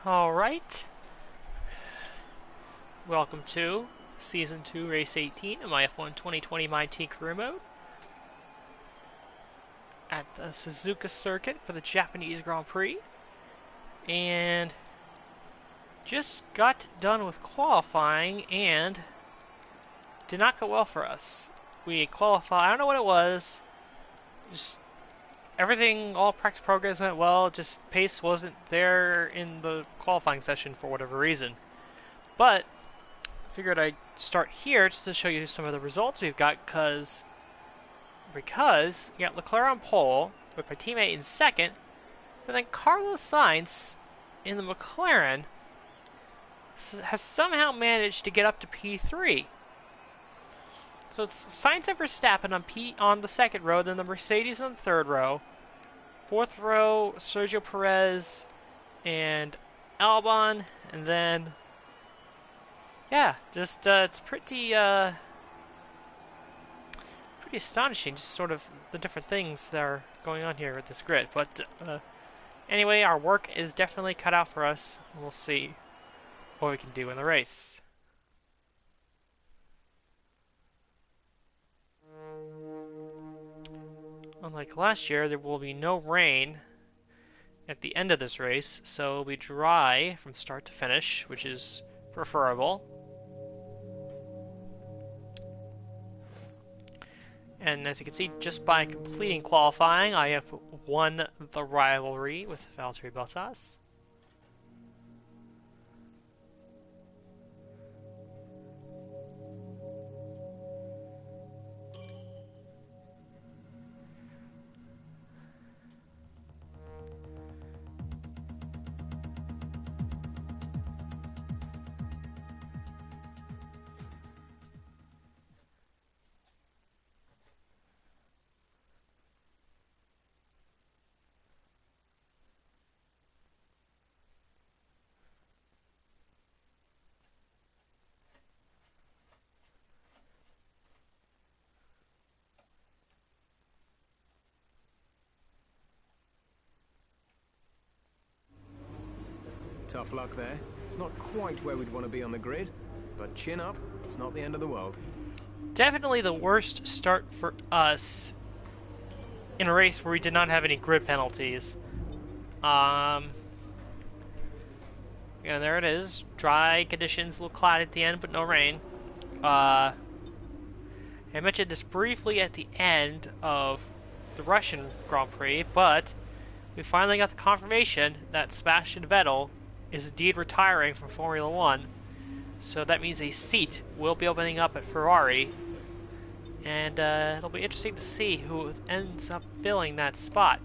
Alright, welcome to Season 2, Race 18 of my F1 2020 MyT Career Mode at the Suzuka Circuit for the Japanese Grand Prix. And just got done with qualifying and did not go well for us. We qualified, I don't know what it was, just everything, all practice programs went well, just pace wasn't there in the qualifying session for whatever reason. But I figured I'd start here just to show you some of the results we've got, because you got Leclerc on pole with my teammate in second, but then Carlos Sainz in the McLaren has somehow managed to get up to P3. So it's Sainz and Verstappen on the second row, then the Mercedes on the third row. Fourth row, Sergio Perez and Albon, and then yeah, just it's pretty astonishing, just sort of the different things that are going on here with this grid. But anyway, our work is definitely cut out for us. We'll see what we can do in the race. Unlike last year, there will be no rain at the end of this race, so it'll be dry from start to finish, which is preferable. And as you can see, just by completing qualifying, I have won the rivalry with Valtteri Bottas. Tough luck there. It's not quite where we'd want to be on the grid, but chin up, it's not the end of the world. Definitely the worst start for us in a race where we did not have any grid penalties. Yeah, there it is. Dry conditions, a little cloudy at the end, but no rain. I mentioned this briefly at the end of the Russian Grand Prix, but we finally got the confirmation that Sebastian Vettel is indeed retiring from Formula One. So that means a seat will be opening up at Ferrari, and it'll be interesting to see who ends up filling that spot.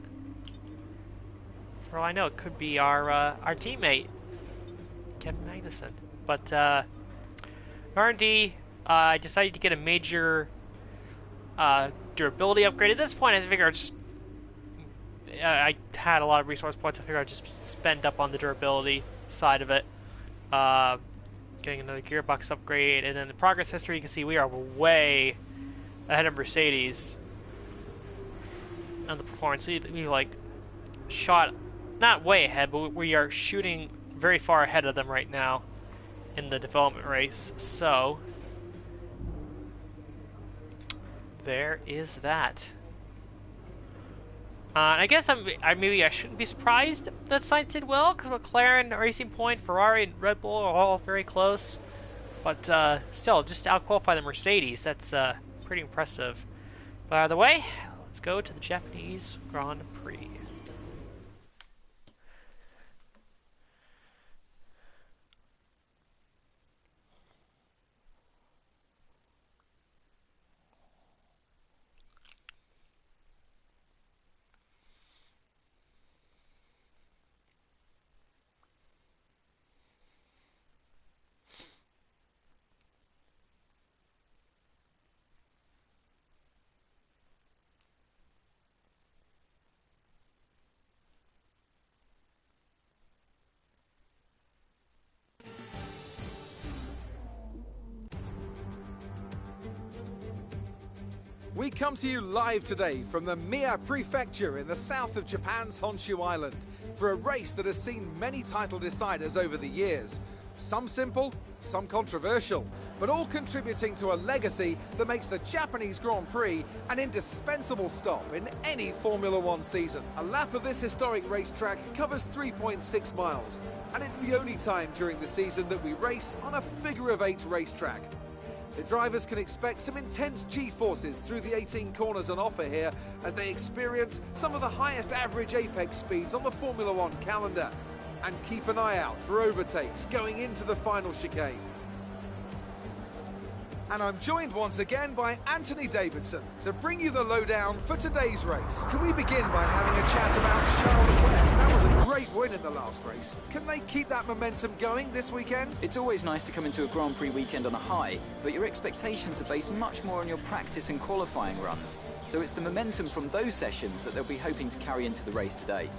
For all I know, it could be our teammate, Kevin Magnussen. But R&D, I decided to get a major durability upgrade. At this point, I figured I had a lot of resource points. I figured I'd just spend up on the durability side of it. Getting another gearbox upgrade, and then the progress history, you can see we are way ahead of Mercedes on the performance. We like shot, not way ahead, but we are shooting very far ahead of them right now in the development race. So there is that. I guess maybe I shouldn't be surprised that Sainz did well, because McLaren, Racing Point, Ferrari, and Red Bull are all very close. But still, just to outqualify the Mercedes, that's pretty impressive. But either way, let's go to the Japanese Grand Prix. We come to you live today from the Mie Prefecture in the south of Japan's Honshu Island for a race that has seen many title deciders over the years. Some simple, some controversial, but all contributing to a legacy that makes the Japanese Grand Prix an indispensable stop in any Formula One season. A lap of this historic racetrack covers 3.6 miles, and it's the only time during the season that we race on a figure-of-8 racetrack. The drivers can expect some intense G-forces through the 18 corners on offer here as they experience some of the highest average apex speeds on the Formula One calendar. And keep an eye out for overtakes going into the final chicane. And I'm joined once again by Anthony Davidson to bring you the lowdown for today's race. Can we begin by having a chat about Charles Leclerc? That was a great win in the last race. Can they keep that momentum going this weekend? It's always nice to come into a Grand Prix weekend on a high, but your expectations are based much more on your practice and qualifying runs. So it's the momentum from those sessions that they'll be hoping to carry into the race today.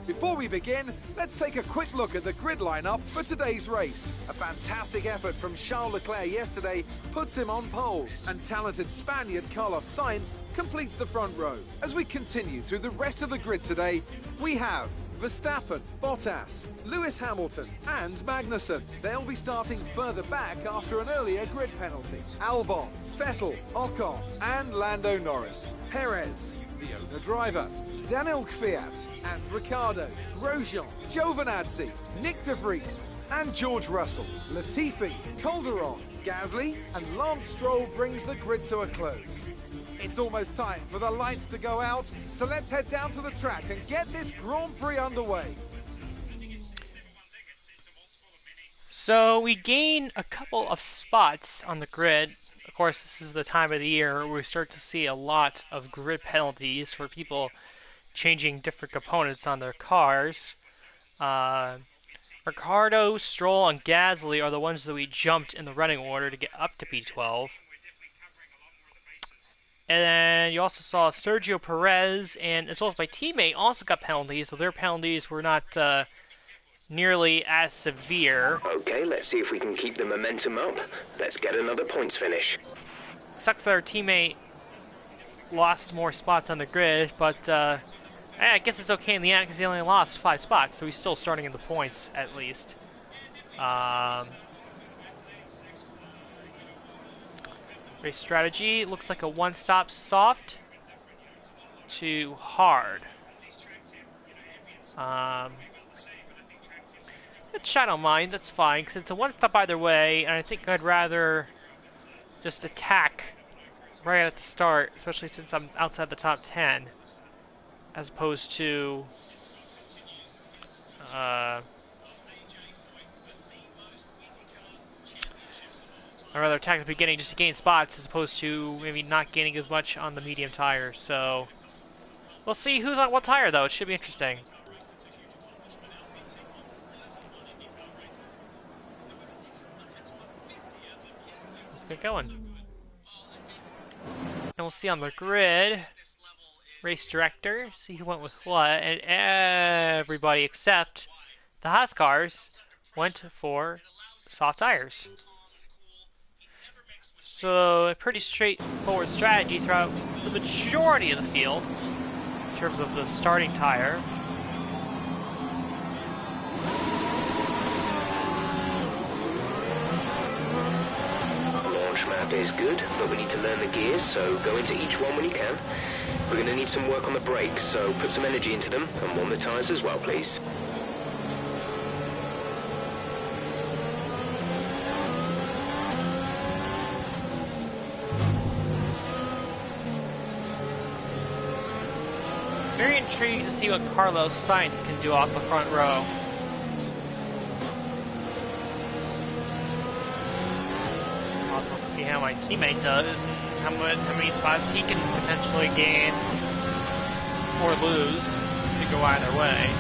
Before we begin, let's take a quick look at the grid lineup for today's race. A fantastic effort from Charles Leclerc yesterday puts him on pole, and talented Spaniard Carlos Sainz completes the front row. As we continue through the rest of the grid today, we have Verstappen, Bottas, Lewis Hamilton and Magnussen. They'll be starting further back after an earlier grid penalty. Albon, Vettel, Ocon and Lando Norris. Perez, the owner driver. Daniel Kvyat and Ricciardo, Grosjean, Giovinazzi, Nick de Vries and George Russell, Latifi, Calderon, Gasly and Lance Stroll brings the grid to a close. It's almost time for the lights to go out, so let's head down to the track and get this Grand Prix underway. So we gain a couple of spots on the grid. Of course, this is the time of the year where we start to see a lot of grid penalties for people changing different components on their cars. Ricciardo, Stroll, and Gasly are the ones that we jumped in the running order to get up to P12. And then you also saw Sergio Perez and as well as my teammate also got penalties, so their penalties were not nearly as severe. Okay, let's see if we can keep the momentum up. Let's get another points finish. Sucks that our teammate lost more spots on the grid, but I guess it's okay in the end because he only lost 5 spots, so he's still starting in the points at least. Race strategy looks like a one-stop soft to hard. Which I don't mind, that's fine, because it's a one-stop either way, and I think I'd rather just attack right at the start, especially since I'm outside the top 10, as opposed to I'd rather attack at the beginning just to gain spots as opposed to maybe not gaining as much on the medium tire. So we'll see who's on what tire though. It should be interesting. Let's get going. And we'll see on the grid. Race director, see who went with what, and everybody except the Haas cars went for soft tires. So a pretty straightforward strategy throughout the majority of the field in terms of the starting tire. Launch map is good, but we need to learn the gears, so go into each one when you can. We're going to need some work on the brakes, so put some energy into them and warm the tyres as well, please. Very intrigued to see what Carlos Sainz can do off the front row. Also to see how my teammate does and how many spots he can potentially gain or lose. Could go either way.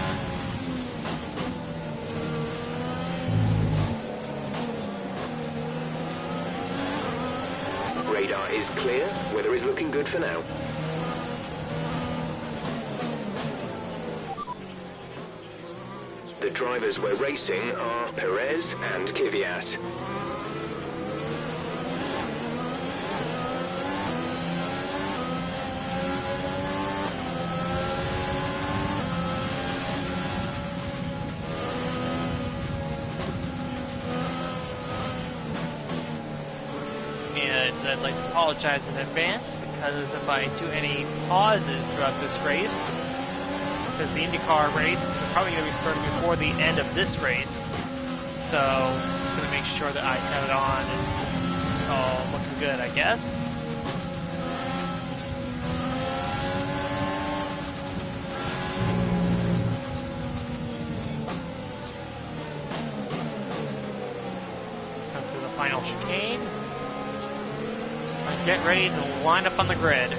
Radar is clear. Weather is looking good for now. The drivers we're racing are Perez and Kvyat. and I'd like to apologize in advance because if I do any pauses throughout this race, because the IndyCar race is probably going to be starting before the end of this race, so I'm just going to make sure that I have it on and it's all looking good, I guess. Final chicane. And get ready to line up on the grid.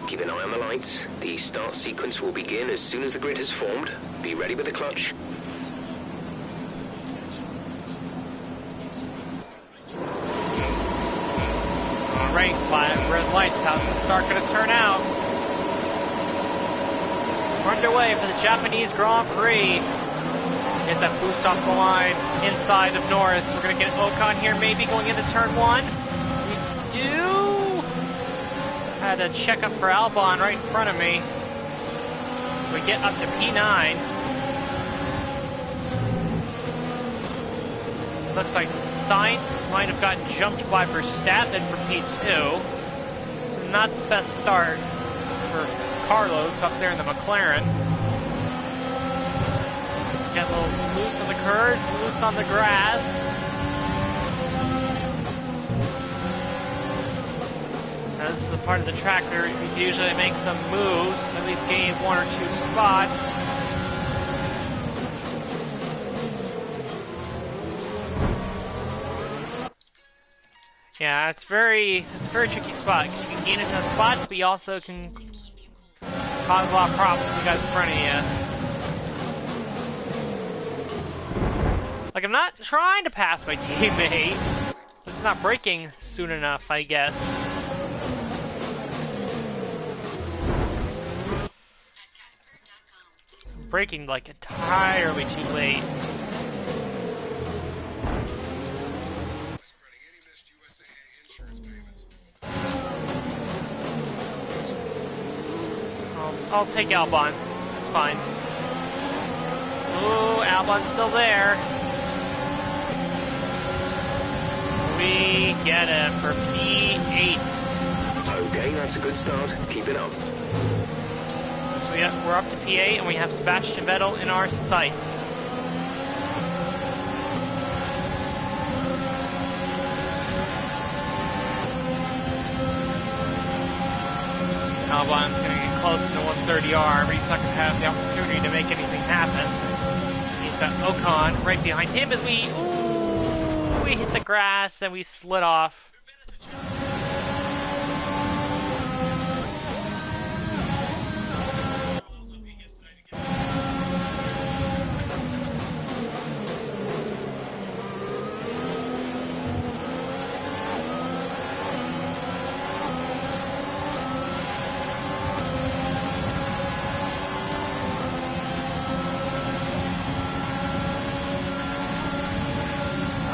Keep an eye on the lights. The start sequence will begin as soon as the grid has formed. Be ready with the clutch. Alright, 5 red lights. How's the start going to turn out? We're underway for the Japanese Grand Prix. Get that boost off the line inside of Norris. We're going to get Ocon here maybe going into turn 1. We do. Had a checkup for Albon right in front of me. We get up to P9. Looks like Sainz might have gotten jumped by Verstappen for P2. So not the best start for Carlos up there in the McLaren. Get a little loose on the curves, loose on the grass. Now, this is a part of the track where you can usually make some moves, at least gain 1 or 2 spots. Yeah, it's a very tricky spot because you can gain a ton of spots, but you also can cause a lot of problems to the guys in front of you. Like, I'm not trying to pass my teammate. I'm just not braking soon enough, I guess. Braking like entirely too late. I'll take Albon. That's fine. Ooh, Albon's still there. We get him for P8. Okay, that's a good start. Keep it up. We're up to P8 and we have Sebastian Vettel in our sights. Albon's going to get close to the 130R, but he's not going to have the opportunity to make anything happen. He's got Ocon right behind him as we hit the grass and we slid off.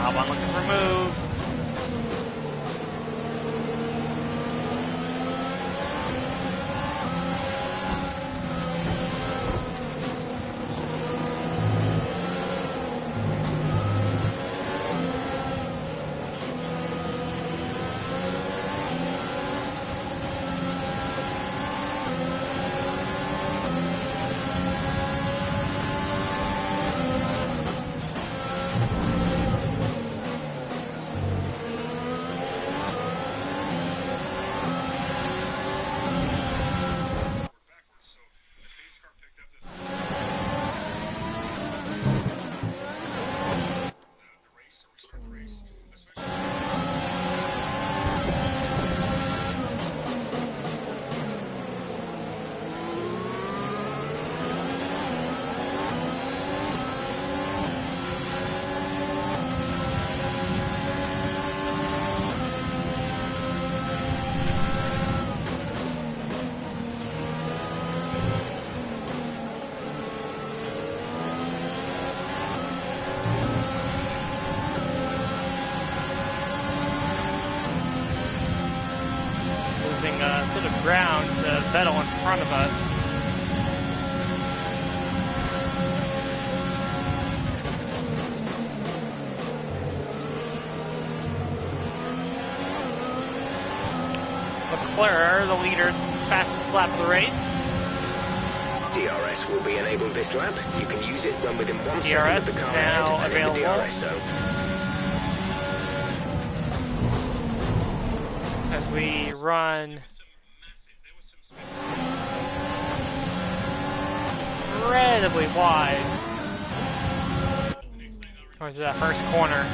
Albon looking for a move. losing a bit of ground to Vettel in front of us. Leclerc, the leader's fastest lap of the race. DRS will be enabled this lap. You can use it when within 1 second of the car now ahead and in the available. DRS zone. As we run incredibly wide towards that first corner.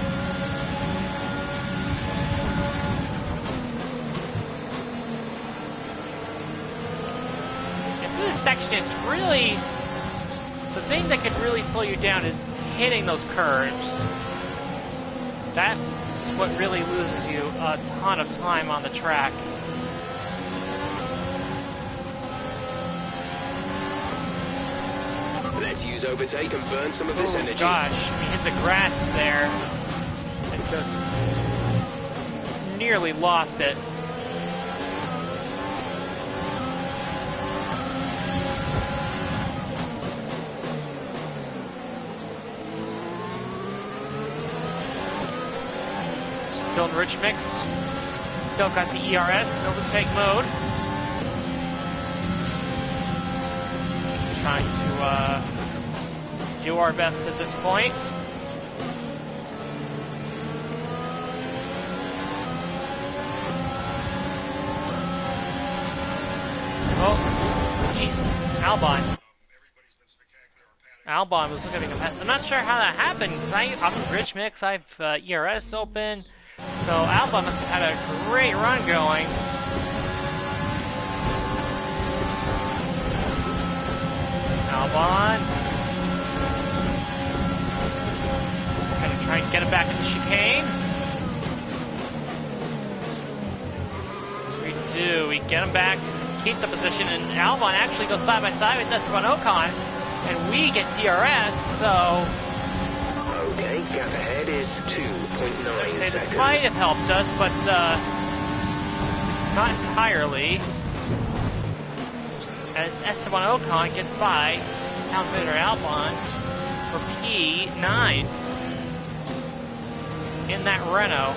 This section, it's really, the thing that could really slow you down is hitting those curves. That's what really loses you a ton of time on the track. Let's use overtake and burn some of this Oh energy. gosh, we hit the grass there and just nearly lost it. Still in rich mix. Still got the ERS in overtake mode. Just trying to do our best at this point. Oh, jeez. Albon. Albon was looking at me competitive. I'm not sure how that happened, because I'm in rich mix, I have ERS open. So Albon must have had a great run going. Albon. Gonna try and get him back in the chicane. We do. We get him back, keep the position, and Albon actually goes side by side with Esteban Ocon, and we get DRS, so... Okay, gap ahead is 2.9 This seconds. might have helped us, but not entirely. As Esteban Ocon gets by Alexander Albon for P9 in that Renault.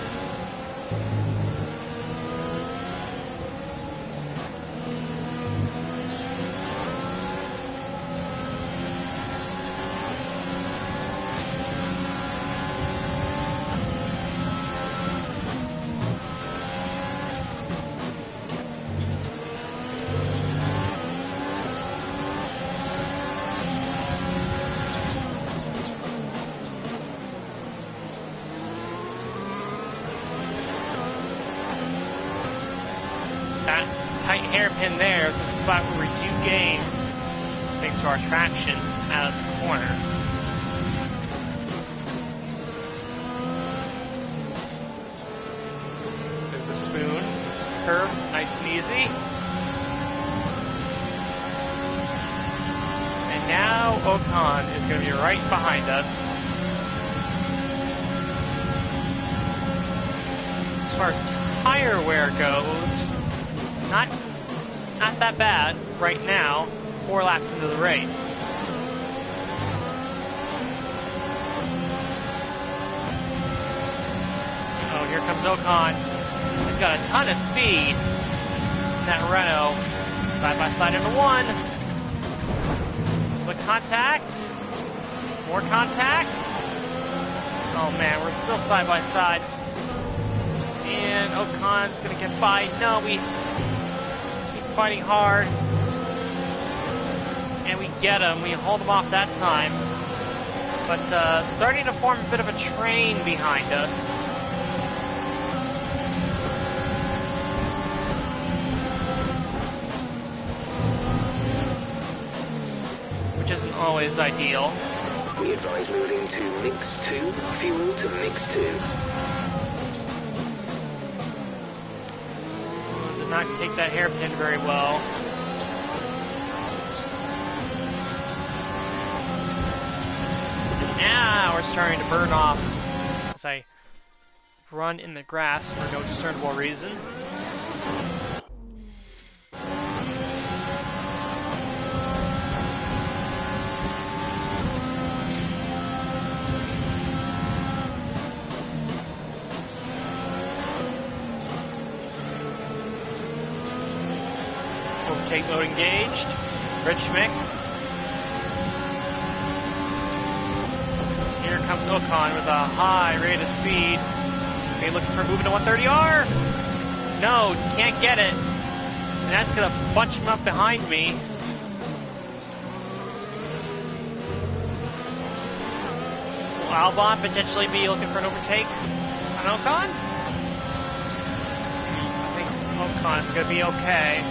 That tight hairpin there is the spot where we do gain, thanks to our traction out of the corner. There's the spoon curve, nice and easy. And now Ocon is going to be right behind us. As far as tire wear goes, not that bad right now, 4 laps into the race. Oh, here comes Ocon. He's got a ton of speed in that Renault. Side by side into one. With contact. More contact. Oh man, we're still side by side. And Ocon's gonna get by. No, we keep fighting hard. And we get him. We hold him off that time. But starting to form a bit of a train behind us. Which isn't always ideal. We advise moving to mix 2, fuel to mix 2. Did not take that hairpin very well. Now we're starting to burn off as I run in the grass for no discernible reason. overtake mode engaged. Rich mix. Here comes Ocon with a high rate of speed. Okay, looking for moving to 130R. No, can't get it. And that's gonna bunch him up behind me. Will Albon potentially be looking for an overtake on Ocon? I think Ocon's gonna be okay.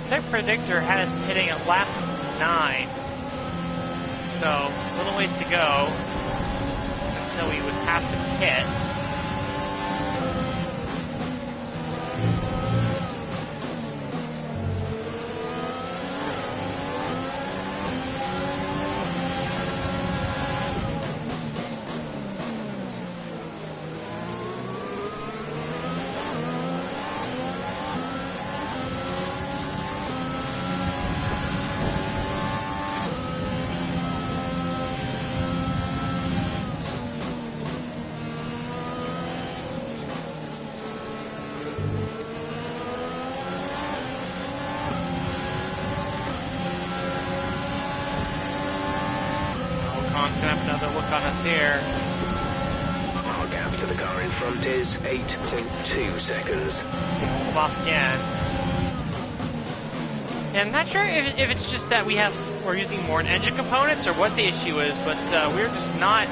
Pit predictor had us pitting at lap 9, so a little ways to go until we would have to pit. On us here. Our gap to the car in front is 8.2 seconds. Hold off again. And I'm not sure if it's just that we're using more engine components or what the issue is, but we're just not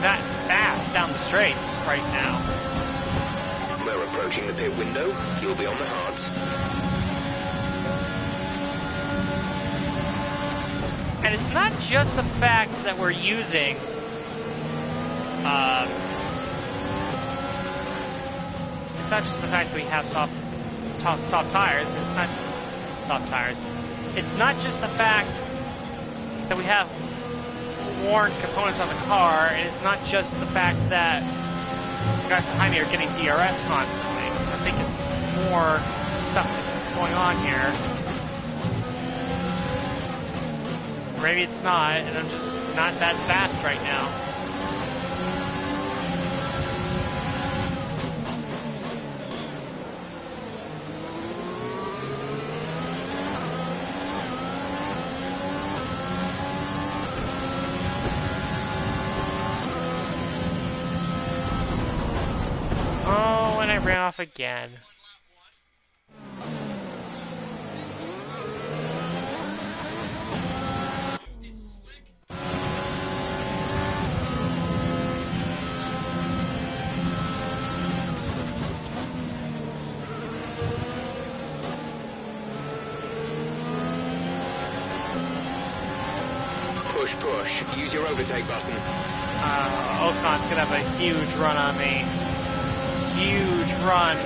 that fast down the straights right now. We're approaching the pit window. You'll be on the hards. And it's not just the fact that we're using it's not just the fact that we have soft tires. It's not soft tires. It's not just the fact that we have worn components on the car, and it's not just the fact that the guys behind me are getting DRS constantly. I think it's more stuff that's going on here. Maybe it's not, and I'm just not that fast right now. Oh, and I ran off again. Push, push. Use your overtake button. Ocon's gonna have a huge run on me. Huge run.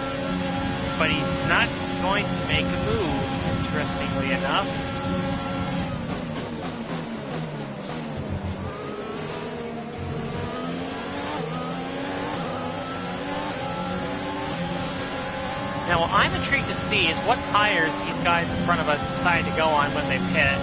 But he's not going to make a move, interestingly enough. Now, what I'm intrigued to see is what tires these guys in front of us decide to go on when they pit.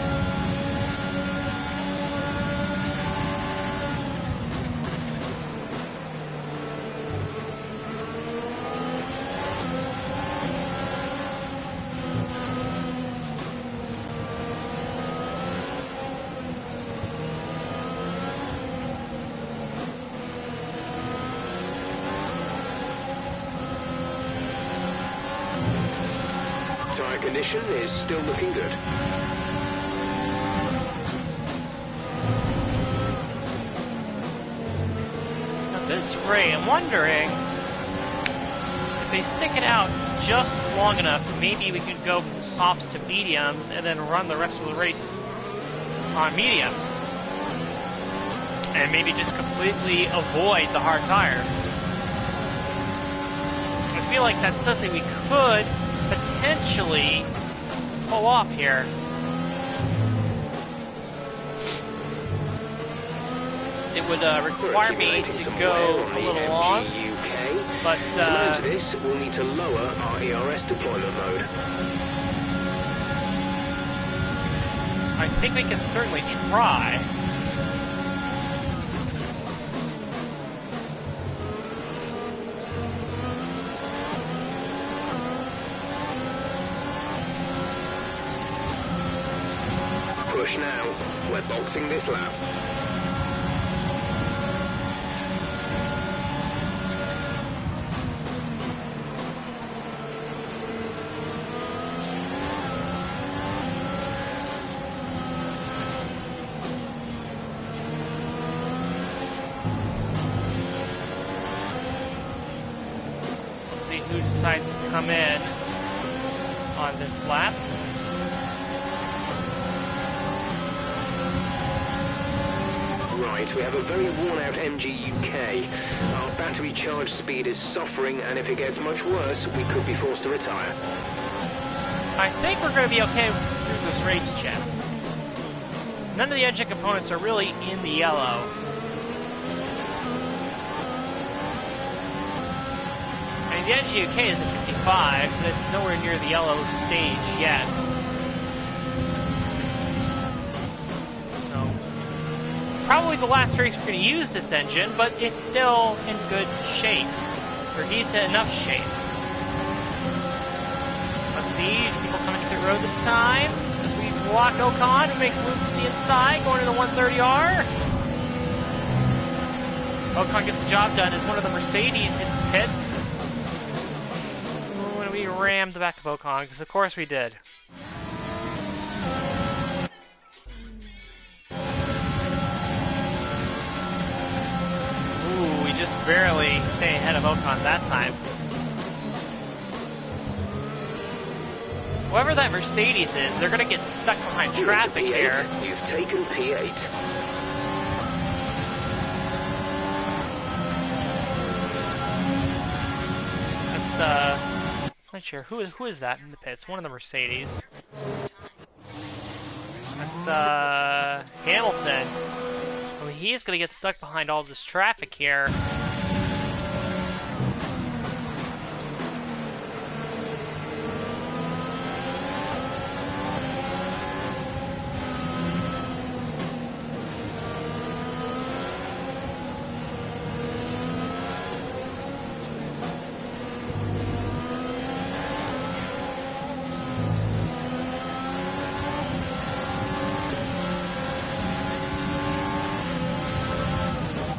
Tire condition is still looking good. Now this ray, I'm wondering if they stick it out just long enough, maybe we could go from softs to mediums and then run the rest of the race on mediums. And maybe just completely avoid the hard tire. I feel like that's something we could potentially pull off here. It would require me to go a little long. GUK. But, To manage this, we'll need to lower our ERS deployment mode. I think we can certainly try. Push now. We're boxing this lap. Let's see who decides to come in on this lap. Right, we have a very worn-out MG UK. Our battery charge speed is suffering, and if it gets much worse, we could be forced to retire. I think we're going to be okay through this race, Jeff. None of the engine components are really in the yellow. I mean, the engine UK is at 55, but it's nowhere near the yellow stage yet. Probably the last race we're going to use this engine, but it's still in good shape, or decent enough shape. Let's see, people coming to the road this time. As we block Ocon, who makes a move to the inside, going to the 130R. Ocon gets the job done as one of the Mercedes hits the pits. When we rammed the back of Ocon, because of course we did. Just barely stay ahead of Ocon that time. Whoever that Mercedes is, they're gonna get stuck behind traffic here. You've taken P8. That's not sure who is that in the pits. One of the Mercedes. That's Hamilton. I mean, he's gonna get stuck behind all this traffic here.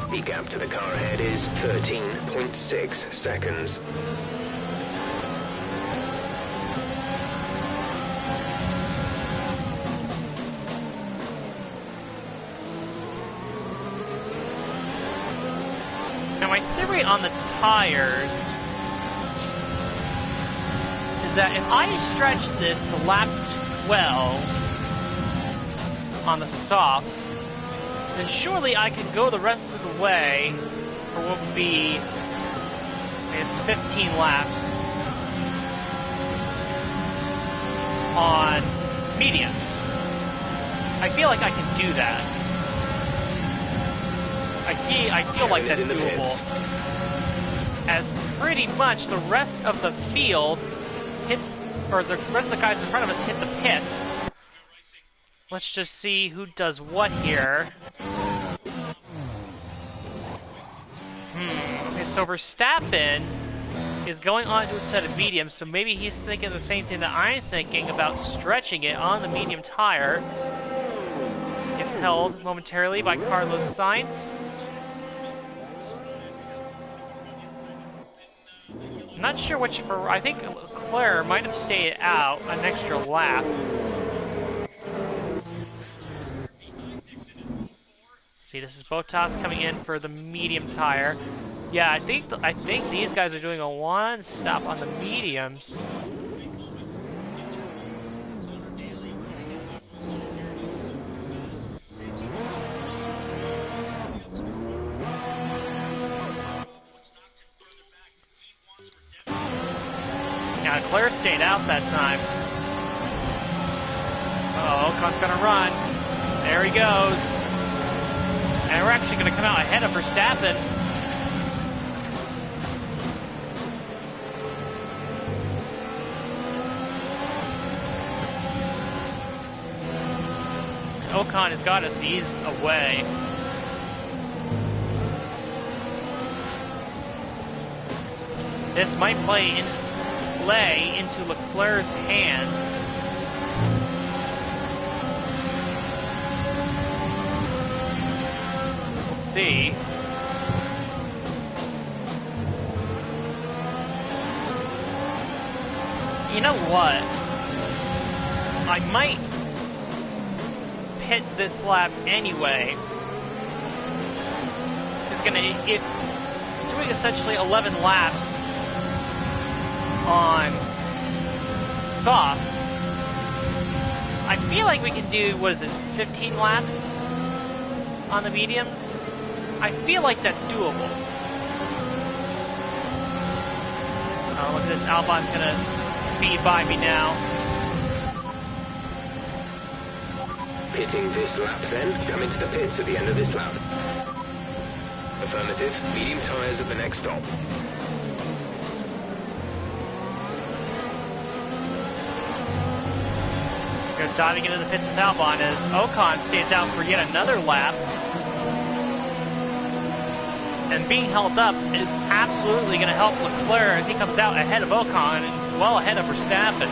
The gap to the car ahead is 13.6 seconds. Now my theory on the tires is that if I stretch this to lap 12 on the softs, then surely I can go the rest of the way for what would be, I guess, 15 laps on mediums. I feel like I can do that. I feel like that's doable. As pretty much the rest of the field hits, or the rest of the guys in front of us hit the pits. Let's just see who does what here. Okay, so Verstappen is going on to a set of mediums, so maybe he's thinking the same thing that I'm thinking about stretching it on the medium tire. Gets held momentarily by Carlos Sainz. I'm not sure which for. I think Leclerc might have stayed out an extra lap. See, this is Bottas coming in for the medium tire. Yeah, I think these guys are doing a one stop on the mediums. Now, Leclerc stayed out that time. Uh-oh, Ocon's gonna run. There he goes. And we're actually gonna come out ahead of Verstappen. Ocon has got us, and he's away. This might play into Leclerc's hands. We'll see. You know what? I might pit this lap anyway. If doing essentially 11 laps on softs, I feel like we can do, what is it, 15 laps on the mediums? I feel like that's doable. Oh, look at this, Albon's gonna speed by me now. Pitting this lap then. Come into the pits at the end of this lap. Affirmative. Medium tyres at the next stop. We're diving into the pits with Albon as Ocon stays out for yet another lap. And being held up is absolutely going to help Leclerc as he comes out ahead of Ocon and well ahead of Verstappen.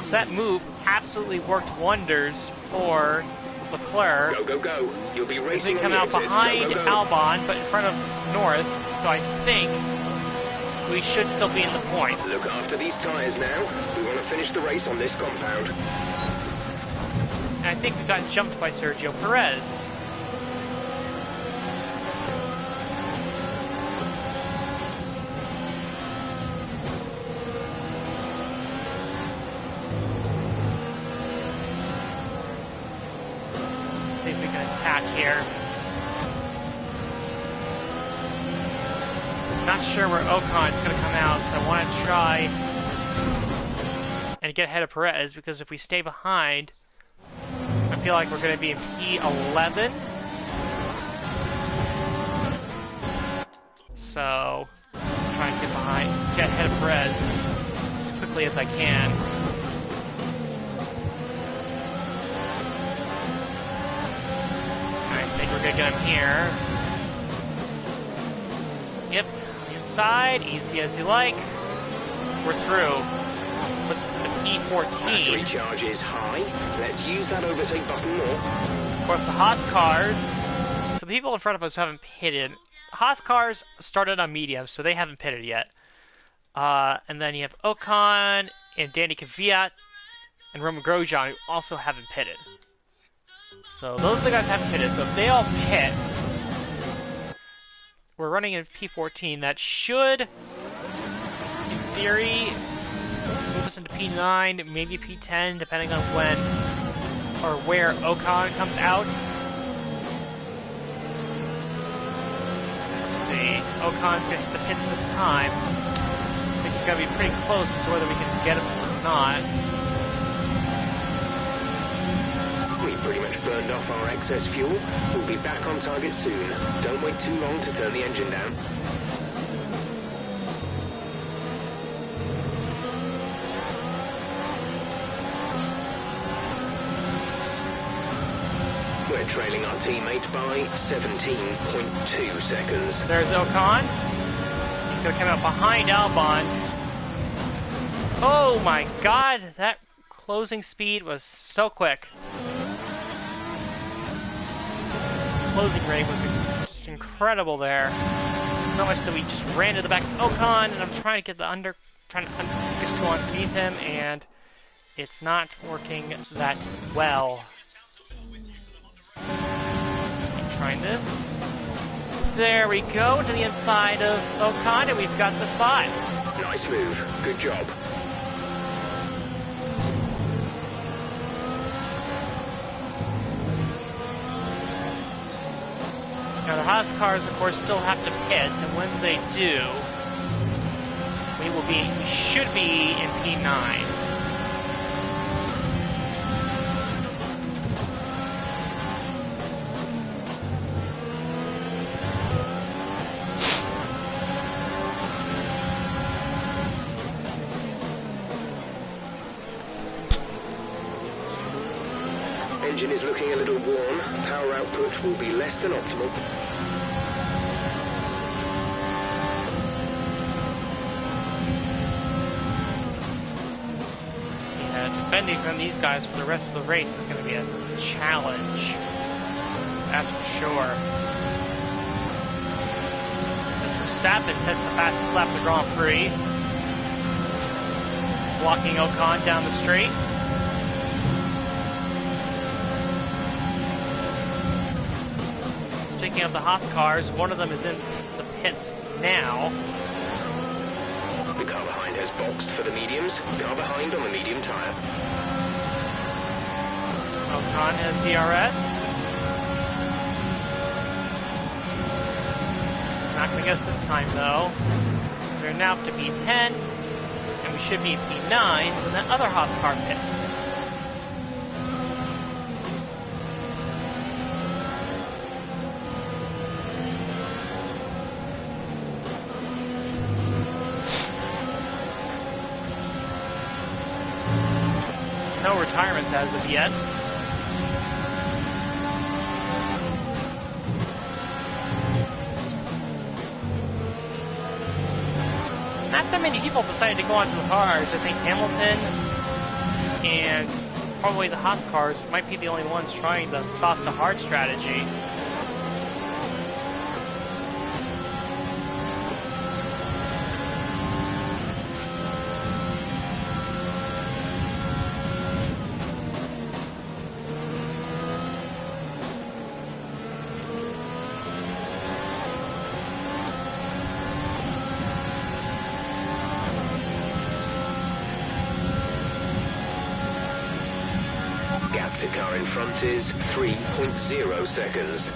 So that move absolutely worked wonders for Leclerc. Go, go, go. You'll be racing As we come on the out exit. behind Go, go, go. Albon, but in front of Norris, so I think we should still be in the points. Look after these tyres now. We want to finish the race on this compound. And I think we got jumped by Sergio Perez. Let's see if we can attack here. Not sure where Ocon's going to come out, so I want to try and get ahead of Perez, because if we stay behind, I feel like we're going to be in P11. So, try and get ahead of Perez as quickly as I can. I think we're going to get him here. Yep, inside, easy as you like. We're through. Puts us into P14. Battery charge is high. Let's use that overtake button more. Of course, the Haas cars. So the people in front of us haven't pitted. Haas cars started on medium, so they haven't pitted yet. And then you have Ocon and Danny Kvyat and Roman Grosjean, who also haven't pitted. So those are the guys who haven't pitted. So if they all pit, we're running in P14. That should, in theory, move us into P9, maybe P10, depending on when or where Ocon comes out. Let's see. Ocon's gonna hit the pits this time. I think it's gonna be pretty close as to whether we can get him or not. We pretty much burned off our excess fuel. We'll be back on target soon. Don't wait too long to turn the engine down. We're trailing our teammate by 17.2 seconds. There's Ocon. He's gonna come out behind Albon. Oh my god, that closing speed was so quick. Closing rate was just incredible there. So much that we just ran to the back of Ocon, and I'm trying to get the just go underneath him, and it's not working that well. Keep trying this. There we go, to the inside of Ocon, and we've got the spot. Nice move. Good job. Now the Haas cars, of course, still have to pit, and when they do, we should be in P9. engine is looking a little worn. Power output will be less than optimal. Yeah, defending from these guys for the rest of the race is going to be a challenge. That's for sure. As Verstappen sets the fastest lap of the Grand Prix, blocking Ocon down the straight. Speaking of the Haas cars, one of them is in the pits now. The car behind has boxed for the mediums. Car behind on the medium tyre. Ocon has DRS. Not going to get us this time though. So we're now up to P10, and we should be P9 when that other Haas car pits. No retirements as of yet. Not that many people decided to go onto the cars. I think Hamilton and probably the Haas cars might be the only ones trying the soft to hard strategy. Gap to car in front is 3.0 seconds.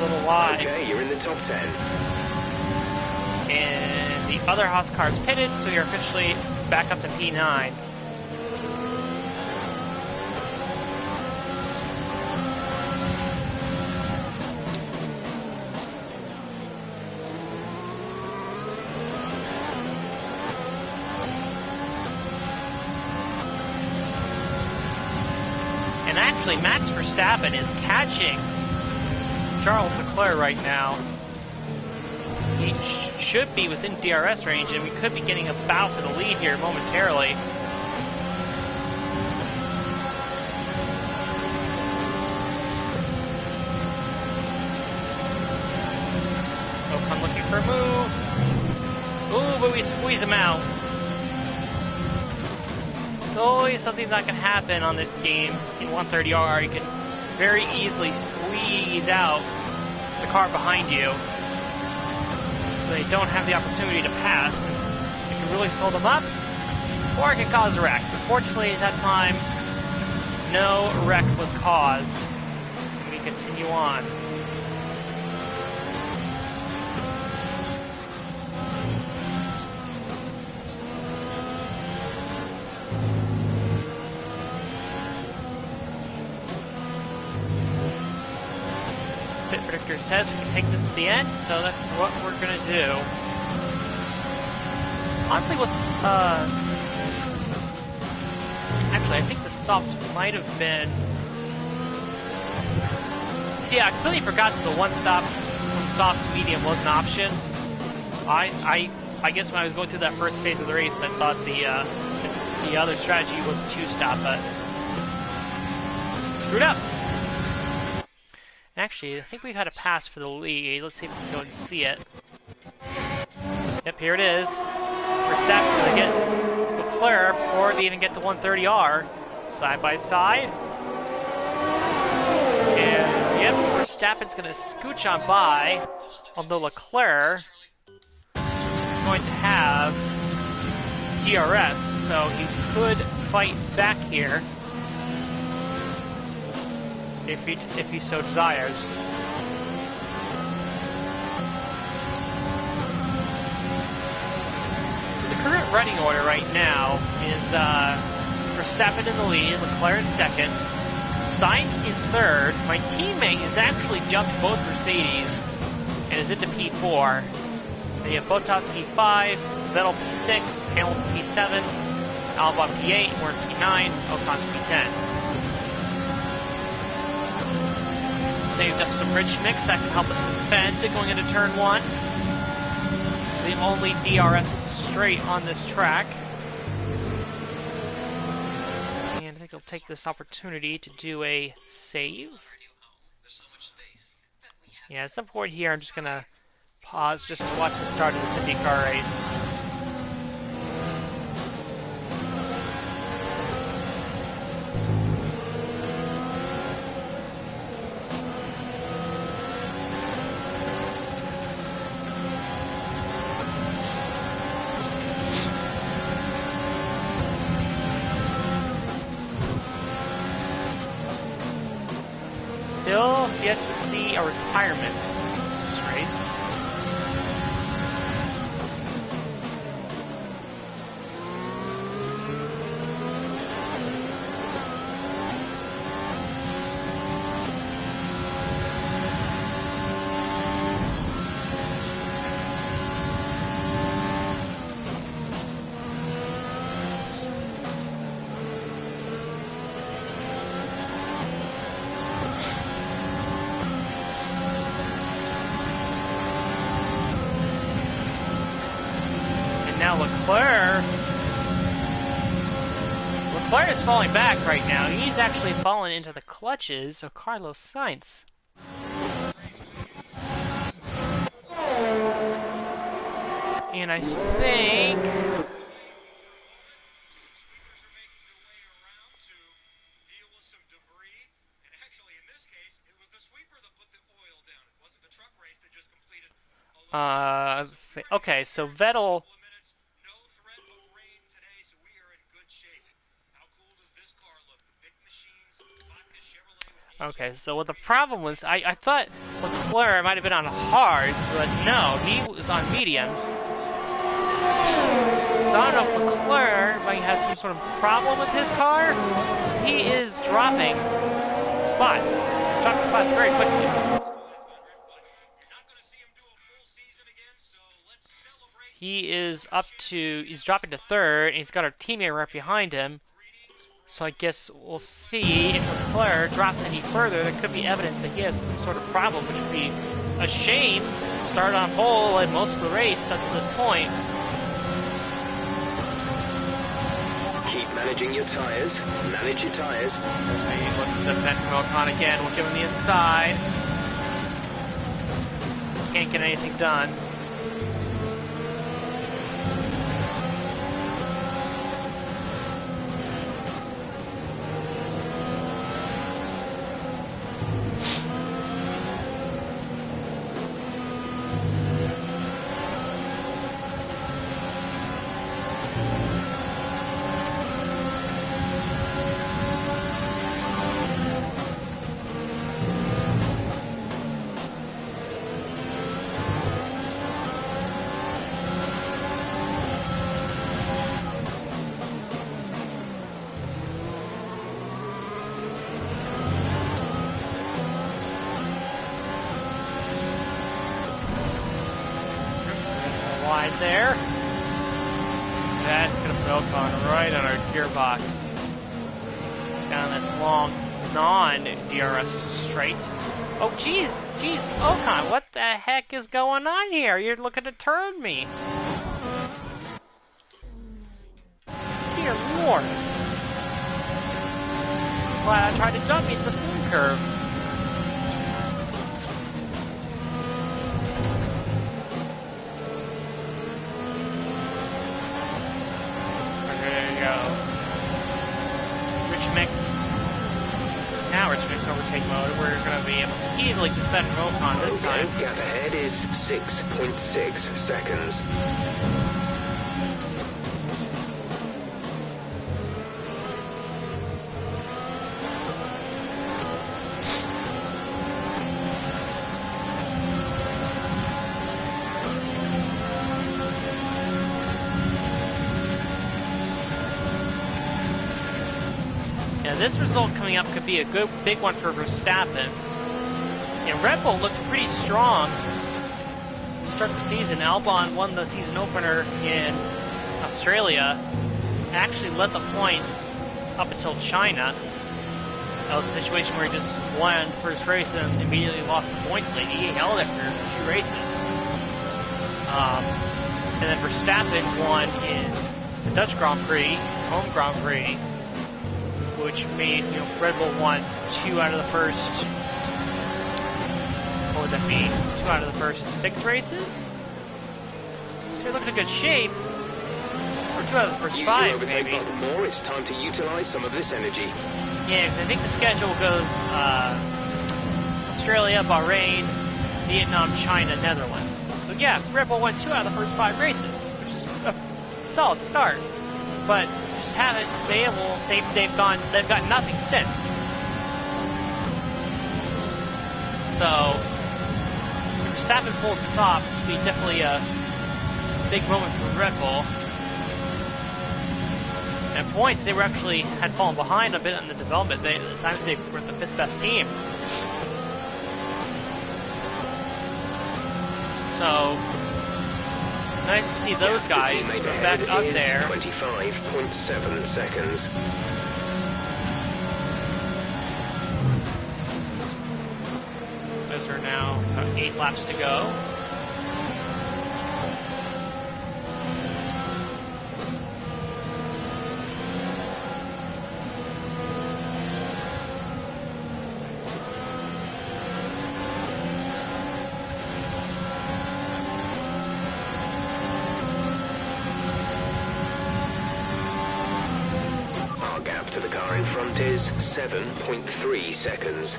Little wide. Okay, you're in the top 10. And the other Haas car's pitted, so you're officially back up to P9. And actually, Max Verstappen is catching Charles Leclerc right now. He should be within DRS range, and we could be getting a bout for the lead here momentarily. Ocon looking for a move. Ooh, but we squeeze him out. It's always something that can happen on this game in 130R. You can very easily squeeze out the car behind you, so they don't have the opportunity to pass. It can really slow them up, or it can cause a wreck. Unfortunately, at that time, no wreck was caused. We continue on. Pit Predictor says we can take this to the end, so that's what we're gonna do. Honestly, actually, I think the soft might have been. See, I completely forgot that the one stop from soft to medium was an option. I guess when I was going through that first phase of the race, I thought the other strategy was a two-stop, but screwed up. Actually, I think we've had a pass for the lead. Let's see if we can go and see it. Yep, here it is. Verstappen going to get Leclerc before they even get to 130R. Side by side. And, yep, Verstappen's going to scooch on by, although Leclerc is going to have DRS, so he could fight back here if he so desires. So the current running order right now is Verstappen in the lead, Leclerc in second, Sainz in third. My teammate has actually jumped both Mercedes and is into P4. Then you have Bottas P5, Vettel P6, Hamilton P7, Albon P8, we're in P9, Ocon's P10. Saved up some rich mix that can help us defend going into turn 1. The only DRS straight on this track. And I think I'll take this opportunity to do a save. Yeah, at some point here I'm just going to pause just to watch the start of this IndyCar race. Still yet to see a retirement in this race. Now Leclerc is falling back right now. He's actually fallen into the clutches of Carlos Sainz. And I think let's see. Okay, so Vettel. Okay, so what the problem was, I thought Leclerc might have been on hards, but no, he was on mediums. So I don't know if Leclerc might have some sort of problem with his car. He is dropping spots. Dropping spots very quickly. He's dropping to third, and he's got a teammate right behind him. So I guess we'll see if Leclerc drops any further. There could be evidence that he has some sort of problem, which would be a shame. Started on pole in most of the race up to this point. Keep managing your tyres. Manage your tyres. Okay, let's step back from Ocon again. We'll give him the inside. Can't get anything done. Wide there. That's going to put Ocon right on our gearbox. Down this long non-DRS straight. Oh, jeez, Ocon, what the heck is going on here? You're looking to turn me. Dear Lord. Glad I tried to jump me at the swing curve. Rich Mix overtakes stopping mode, we're going to be able to easily defend Rokon this time. Gap ahead is 6.6 seconds. Yeah, this result coming up could be a good, big one for Verstappen. And Red Bull looked pretty strong to start the season. Albon won the season opener in Australia, actually led the points up until China. That was a situation where he just won the first race and immediately lost the points lead. He held it for 2 races. And then Verstappen won in the Dutch Grand Prix, his home Grand Prix, which made, Red Bull won 2 out of the first, what would that mean? 2 out of the first 6 races? So you're looking in good shape. Or 2 out of the first 5, maybe. Use your more, it's time to utilize some of this energy. Yeah, because I think the schedule goes Australia, Bahrain, Vietnam, China, Netherlands. So yeah, Red Bull won 2 out of the first 5 races, which is a solid start. But just haven't been able. They've got nothing since. So if Verstappen pulls this off, this will be definitely a big moment for Red Bull. And points, they had fallen behind a bit in the development. At times they were the 5th best team. So nice to see those guys back up there. 25.7 seconds. Those are now about 8 laps to go. To the car in front is 7.3 seconds.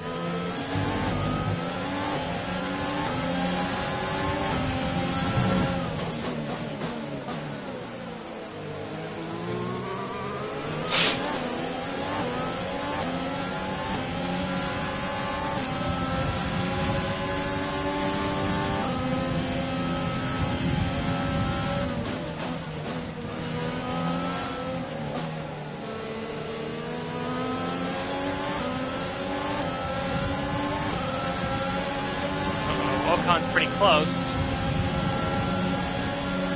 Ocon's pretty close.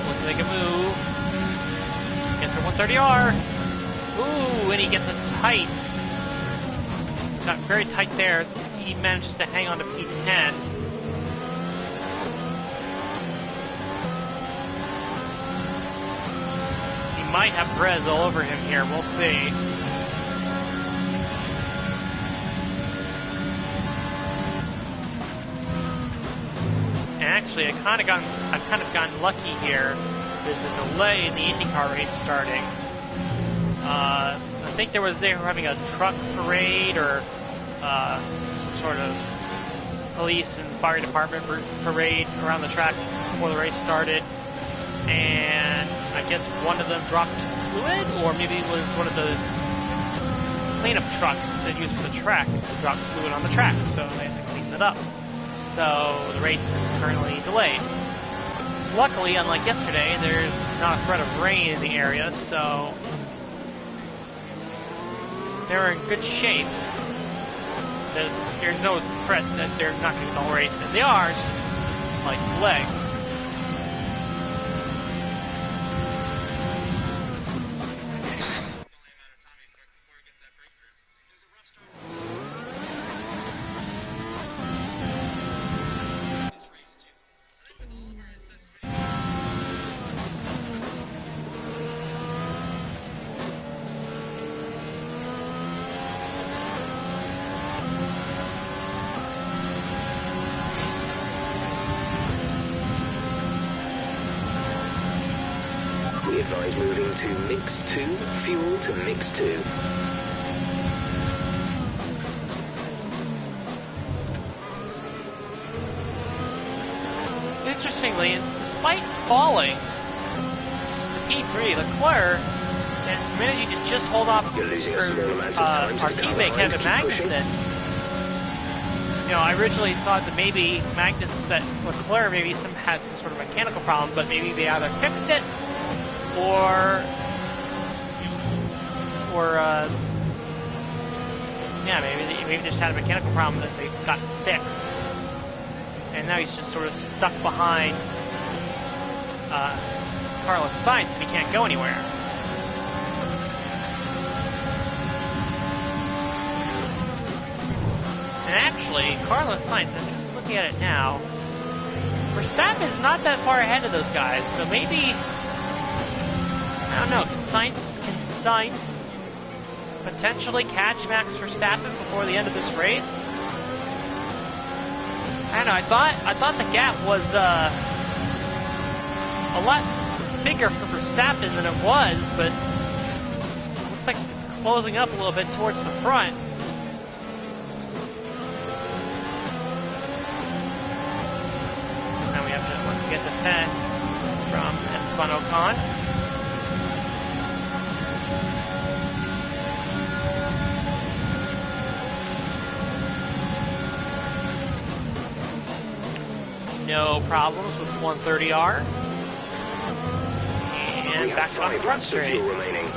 Looks like a move. Gets her 130R. Ooh, and he gets it tight. Got very tight there. He manages to hang on to P10. He might have Perez all over him here. We'll see. Actually, I've kind of gotten lucky here. There's a delay in the IndyCar race starting. I think they were having a truck parade or some sort of police and fire department parade around the track before the race started, and I guess one of them dropped fluid, or maybe it was one of the cleanup trucks that used for the track that dropped fluid on the track, so they had to clean it up. So the race is currently delayed. Luckily, unlike yesterday, there's not a threat of rain in the area, so they're in good shape. There's no threat that they're not going to get the whole race, and they are, just slight delay. We advise moving to mix 2, fuel to mix 2. actually, despite falling to P3, Leclerc is managing to just hold off You're losing a small amount of time to our the car teammate behind. Kevin Keep pushing. Magnussen. You know, I originally thought that maybe Leclerc maybe had some sort of mechanical problem, but maybe they either fixed it or yeah, maybe they just had a mechanical problem that they got fixed, and now he's just sort of stuck behind Carlos Sainz, and he can't go anywhere. And actually, Carlos Sainz, I'm just looking at it now, Verstappen is not that far ahead of those guys, so maybe, I don't know, can Sainz potentially catch Max Verstappen before the end of this race? I don't know, I thought the gap was a lot bigger for Verstappen than it was, but it looks like it's closing up a little bit towards the front. Now we have to once again defend from Esteban Ocon. No problems with 130R. And We back have on the 5 front laps of straight. fuel remaining.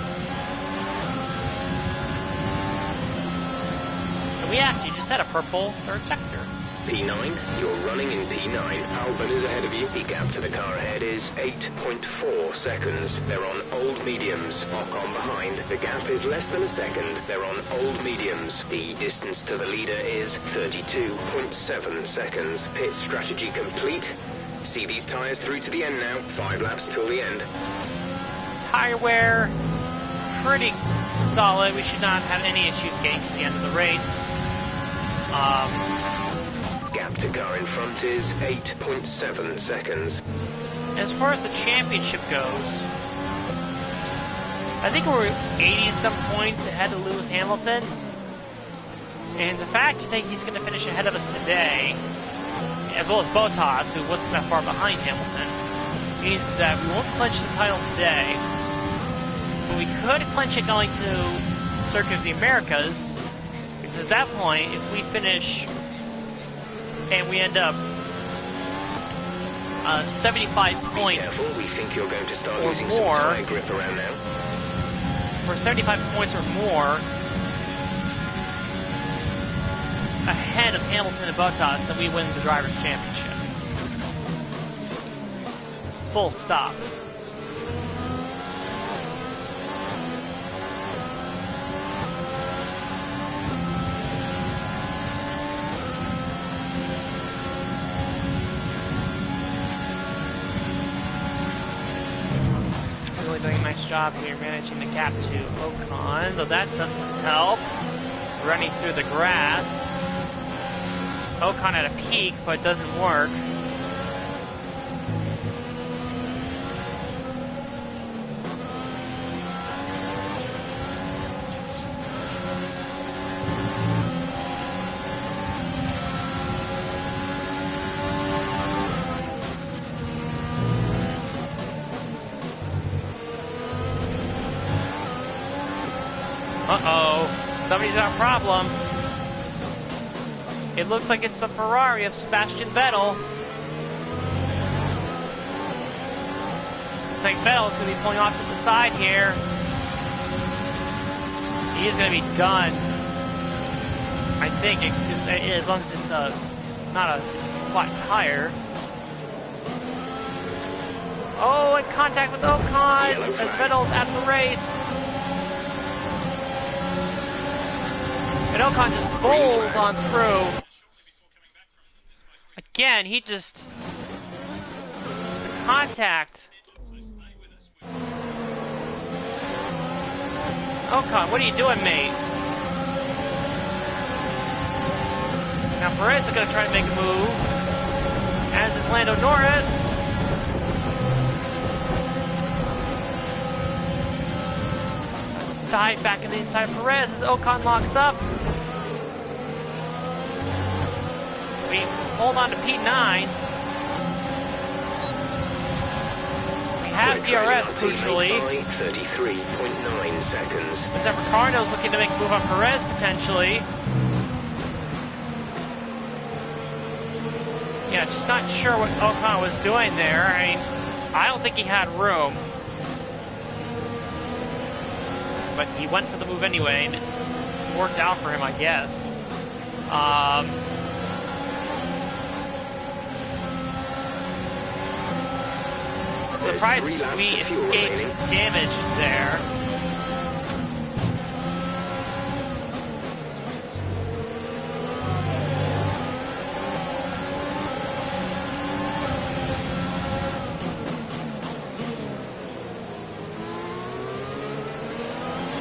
And we actually just had a purple third sector. P9, you're running in P9. Albon is ahead of you. The gap to the car ahead is 8.4 seconds. They're on old mediums. Ocon behind. The gap is less than a second. They're on old mediums. The distance to the leader is 32.7 seconds. Pit strategy complete. See these tyres through to the end now. 5 laps till the end. Tire wear, pretty solid. We should not have any issues getting to the end of the race. Gap to car in front is 8.7 seconds. As far as the championship goes, I think we're 80-some points ahead of Lewis Hamilton. And the fact that he's going to finish ahead of us today, as well as Bottas, who wasn't that far behind Hamilton, means that we won't clinch the title today, but we could clinch it going to Circuit of the Americas, because at that point, if we finish and we end up 75 points. Be careful, we think you're going to start or losing more, some tyre grip around now. for 75 points or more ahead of Hamilton and Bottas, then we win the Drivers' Championship. Full stop. Really doing a nice job here managing the gap to Ocon, though that doesn't help. Running through the grass. Ocon at a peak, but it doesn't work. Uh-oh, somebody's got a problem. It looks like it's the Ferrari of Sebastian Vettel. Looks like Vettel's going to be pulling off to the side here. He's going to be done. I think, as long as it's not a flat tire. Oh, in contact with Ocon as Vettel's at the race. And Ocon just bowls on through. Again, he just... contact. Ocon, what are you doing, mate? Now Perez is going to try to make a move. As is Lando Norris. Dive back in the inside of Perez as Ocon locks up. We hold on to P9. have We're trailing DRS, our teammate crucially. by 33.9 seconds. Except for Ricardo's looking to make a move on Perez, potentially. Yeah, just not sure what Ocon was doing there. I mean, I don't think he had room. But he went for the move anyway, and it worked out for him, I guess. There's Surprised 3 laps we of fuel escaped remaining. damage there.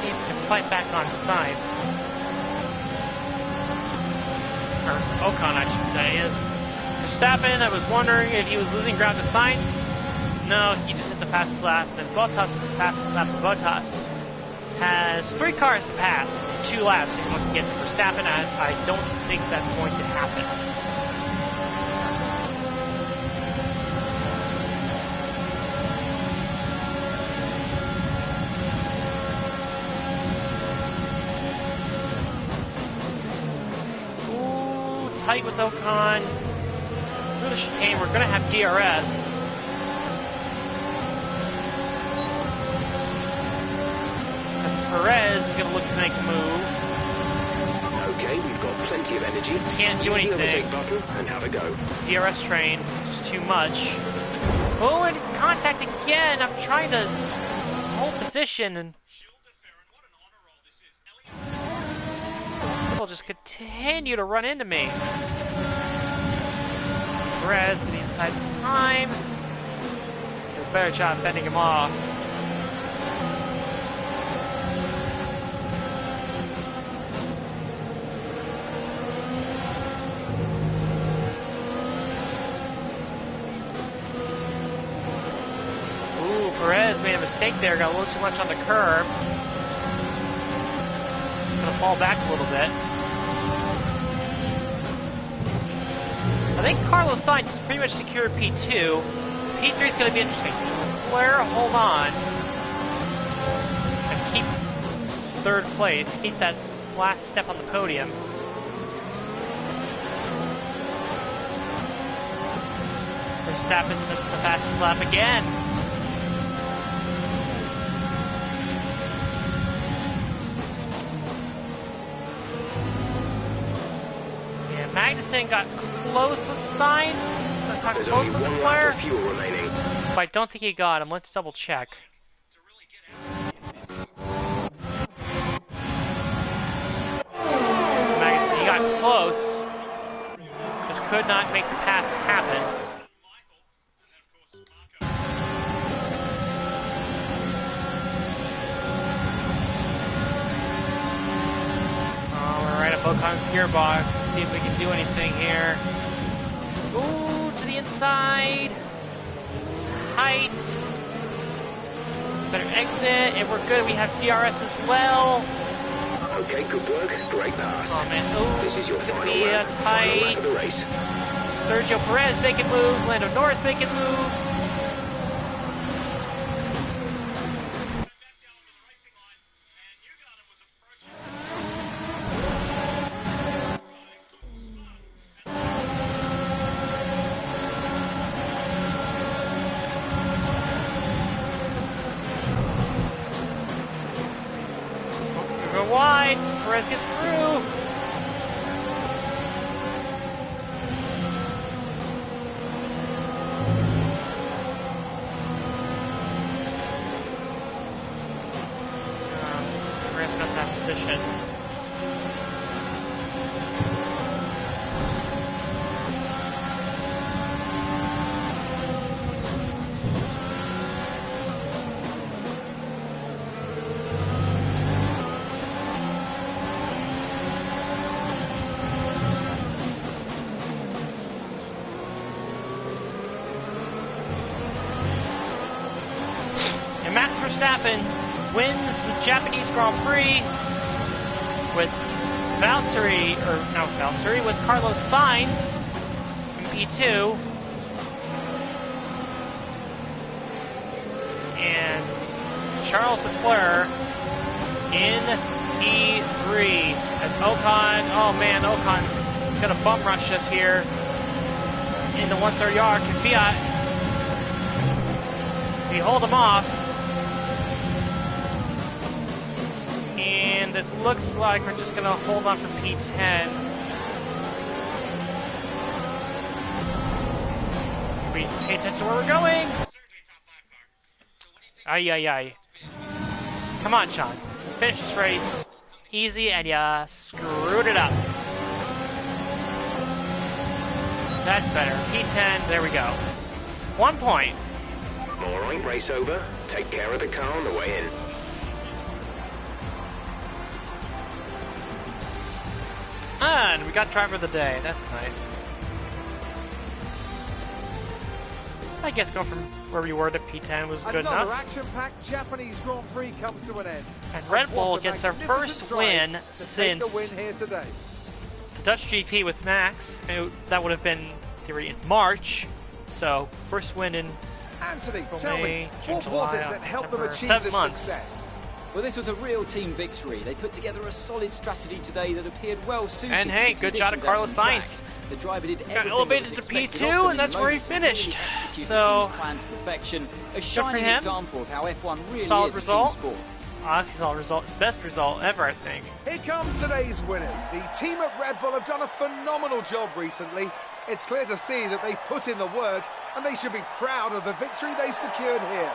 See if we can fight back on sides. Or Ocon, I should say, is Verstappen. I was wondering if he was losing ground to Sainz. No, he just hit the fastest lap. Then Bottas hits the fastest lap. And Bottas has 3 cars to pass in 2 laps if he wants to get to Verstappen. I don't think that's going to happen. Ooh, tight with Ocon. Through the chicane, we're going to have DRS. Perez is going to look to make a move. Okay, we've got plenty of energy. Can't do Use the anything. overtake button and have a go. DRS train, just too much. Oh, and contact again. I'm trying to hold position, and people just continue to run into me. Perez to the inside this time. Do a better job fending him off. Perez made a mistake there, got a little too much on the curb. He's going to fall back a little bit. I think Carlos Sainz has pretty much secured P2. P3 is going to be interesting. Leclerc, hold on. And keep 3rd place. Keep that last step on the podium. Verstappen sets the fastest lap again. Magnussen got close with Sainz. Got There's close only with 1 lap Leclerc. of fuel remaining. But I don't think he got him. Let's double check. Magnussen, he got close. Just could not make the pass happen. Right up Ocon's gearbox. Let's see if we can do anything here. Ooh, to the inside. Tight. Better exit, and we're good. We have DRS as well. Okay, good work. Great pass. Oh man, ooh, This is your it's gonna final be, lap. Final lap tight. of the race. Sergio Perez making moves. Lando Norris making moves. Wide. Perez gets through. Perez got that position. Max Verstappen wins the Japanese Grand Prix with with Carlos Sainz in P2. Charles Leclerc in P3 as Ocon, oh man, Ocon is going to bum rush us here in the 130R to Fiat. We hold him off. And it looks like we're just going to hold on for P10. We pay attention to where we're going. Ay, ay, ay. Come on, Sean. Finish this race. Easy, and ya screwed it up. That's better. P10, there we go. 1 point. Alright, race over. Take care of the car on the way in. And we got driver of the day. That's nice. I guess going from where we were to P10 was good Another enough. action-packed Japanese Grand Prix comes to an end. And Red Bull gets their first win since the win here today. the Dutch GP with Max. That would have been in theory in March. So first win in Anthony, April, tell May, me, June, what was it July, that helped them September, achieve 7 this months. success? Well, this was a real team victory. They put together a solid strategy today that appeared well suited. And to hey, the good job to conditions Carlos out on track. Sainz. The driver did Got everything elevated that to was expected P2, of them and that's in where he moment to really finished. execute So, the team's plan to perfection. A shining him. example of how F1 really Solid is result. a team sport. Honestly, solid result. It's best result ever, I think. Here come today's winners. The team at Red Bull have done a phenomenal job recently. It's clear to see that they've put in the work, and they should be proud of the victory they secured here.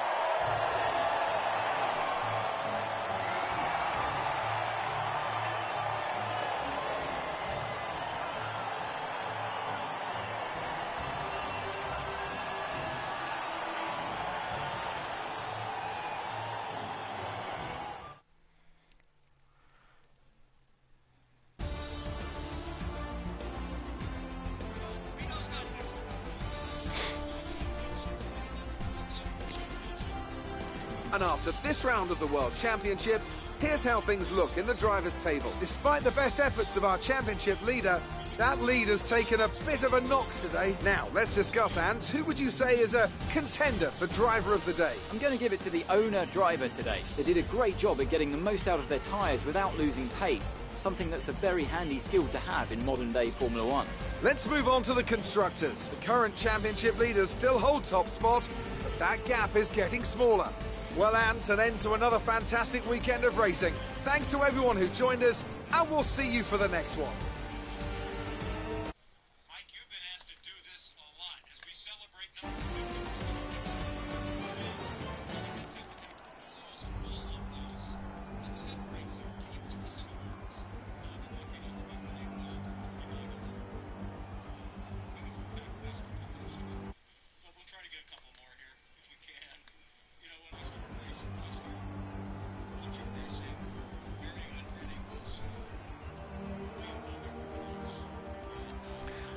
And after this round of the World Championship, here's how things look in the drivers' table. Despite the best efforts of our championship leader, that lead has taken a bit of a knock today. Now, let's discuss, Ants. Who would you say is a contender for driver of the day? I'm going to give it to the owner-driver today. They did a great job at getting the most out of their tyres without losing pace, something that's a very handy skill to have in modern-day Formula One. Let's move on to the constructors. The current championship leaders still hold top spot, but that gap is getting smaller. Well, Ants, an end to another fantastic weekend of racing. Thanks to everyone who joined us, and we'll see you for the next one. Mike, you've been asked to do this a lot as we celebrate number 50. What separates you? Can you put this into words? We'll try to get a couple more here if we can. You know, when I start racing, I start watching racing, very unready, also.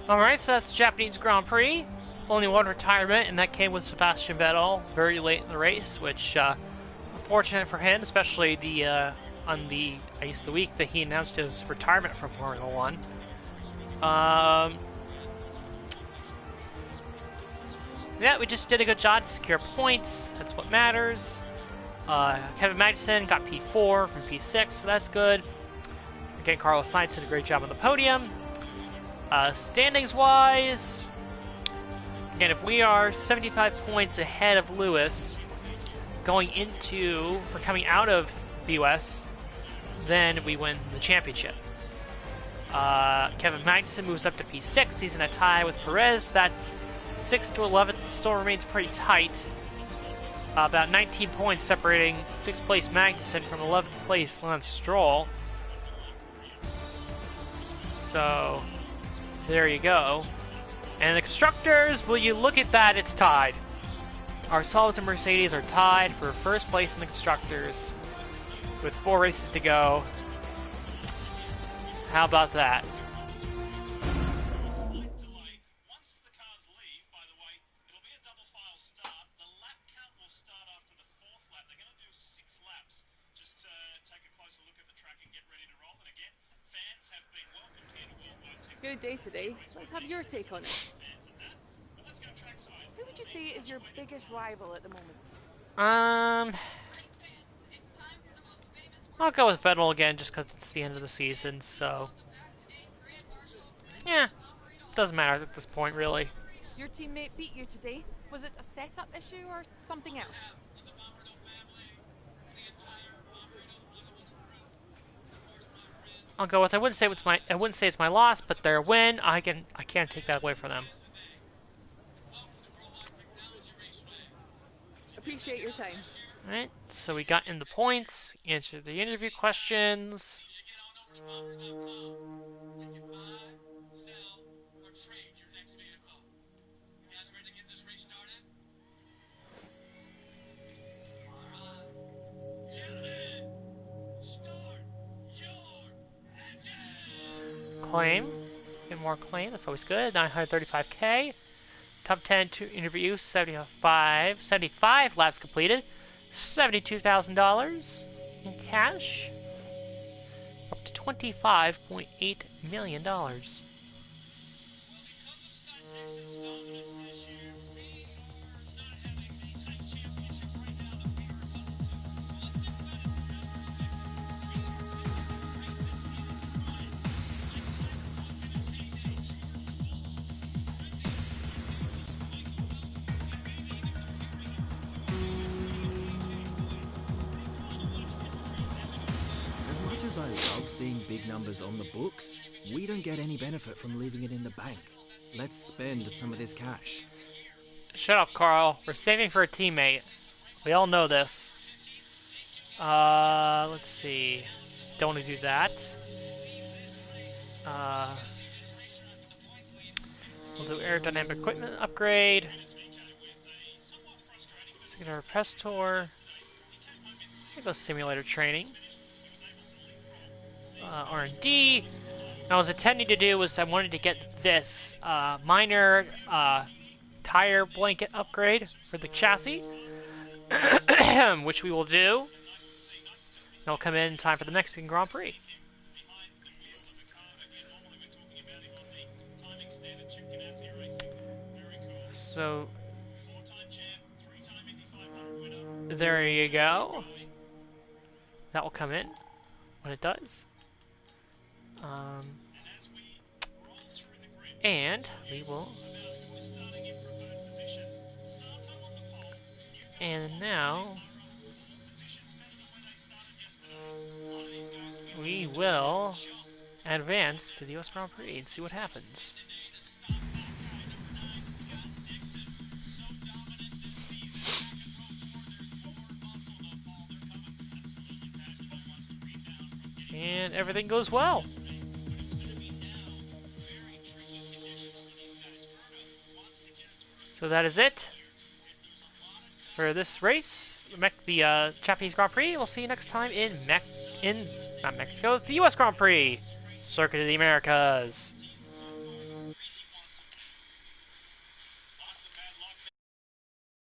Alright, so that's the Japanese Grand Prix. Only one retirement, and that came with Sebastian Vettel very late in the race, which, unfortunate for him, especially on the week that he announced his retirement from Formula One. Yeah, we just did a good job to secure points. That's what matters. Kevin Magnussen got P4 from P6, so that's good. Again, Carlos Sainz did a great job on the podium. Standings-wise, again, if we are 75 points ahead of Lewis coming out of BUS, then we win the championship. Kevin Magnussen moves up to P6. He's in a tie with Perez. That 6th to 11th still remains pretty tight. About 19 points separating 6th place Magnussen from 11th place Lance Stroll. So, there you go. And the constructors, will you look at that, it's tied. Our Solves and Mercedes are tied for first place in the constructors with 4 races to go. How about that? Once the cars leave, by the way, it'll be a double file start. The lap count will start after the 4th lap. They're going to do 6 laps. Just take a closer look at the track and get ready to roll. And again, fans have been welcomed here to Worldwide Tech. Good day today. Let's have your take on it. Let's go trackside. Who would you say is your biggest rival at the moment? I'll go with Vettel again just because it's the end of the season, so... Yeah, doesn't matter at this point, really. Your teammate beat you today. Was it a setup issue or something else? I'll go with, I wouldn't say it's my loss, but their win, I can't take that away from them. Appreciate your time. Alright, so we got in the points, answered the interview questions. Claim. Get more claim, that's always good. 935k. Top 10 to interview, 75 laps completed. $72,000 in cash. Up to $25.8 million. As much as I love seeing big numbers on the books, we don't get any benefit from leaving it in the bank. Let's spend some of this cash. Shut up, Carl. We're saving for a teammate. We all know this. Let's see. Don't want to do that. We'll do aerodynamic equipment upgrade. Secondary press tour. Go simulator training. R&D. Now, what I was intending to do was I wanted to get this minor tire blanket upgrade for the chassis, which we will do. That'll come in time for the Mexican Grand Prix. So, there you go. That will come in when it does. And we will... And now... we will advance to the US Grand Prix and see what happens. And everything goes well. So that is it for this race, the Japanese Grand Prix. We'll see you next time in not Mexico, the US Grand Prix, Circuit of the Americas.